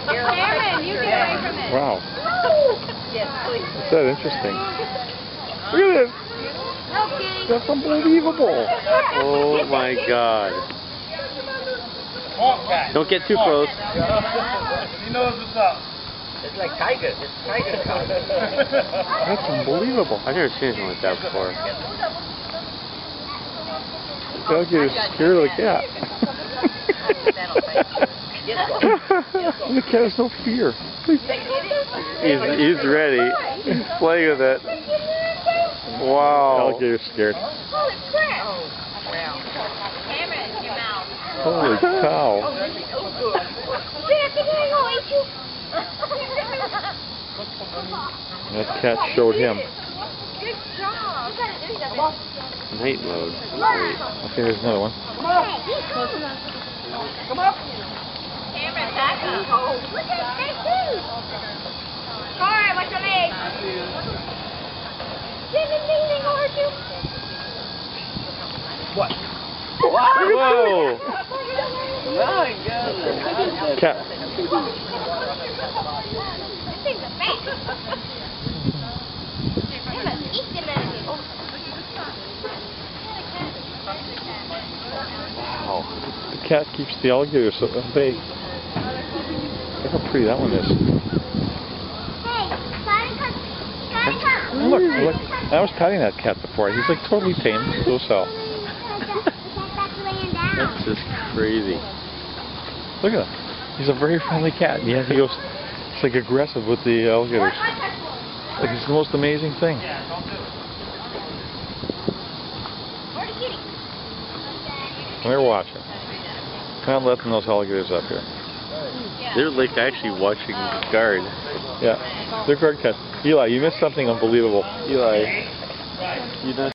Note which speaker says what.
Speaker 1: Cameron, you get away from it.
Speaker 2: Wow.
Speaker 1: Yes, please.
Speaker 2: Is that interesting? Look at this.
Speaker 1: No kidding.
Speaker 2: That's unbelievable.
Speaker 3: Oh my God. Don't get too close.
Speaker 4: He knows what's up.
Speaker 5: It's like tiger. It's tiger cub.
Speaker 2: That's unbelievable.
Speaker 3: I've never seen anything like that before.
Speaker 2: The alligator's scared of the cat. The cat has no fear.
Speaker 3: He's ready. He's playing with it.
Speaker 2: The
Speaker 3: Wow.
Speaker 2: alligator's scared.
Speaker 1: Holy crap. Cameron, your mouth.
Speaker 2: Holy cow. That cat showed him.
Speaker 1: Good job.
Speaker 3: Night mode.
Speaker 2: Okay, here's another one.
Speaker 4: Come up.
Speaker 1: Cameron, back up. Look at that too. Sorry, what's your leg? Ding, ding, ding, ding, over you.
Speaker 5: What?
Speaker 3: Whoa!
Speaker 5: My God.
Speaker 2: Cat.
Speaker 1: This thing's a fat. They must eat them alligators.
Speaker 2: Wow. The cat keeps the alligator so at bay. Look how pretty that one is. Look, look. I was patting that cat before. He's like totally tame. Docile.
Speaker 3: That's just crazy.
Speaker 2: Look at him. He's a very friendly cat. Yeah, he goes. It's like aggressive with the alligators. Like it's the most amazing thing. They're watching. Not letting those alligators up here.
Speaker 3: They're like actually watching guard.
Speaker 2: Yeah, they're guard cats. Eli, you missed something unbelievable.
Speaker 3: Eli, you know.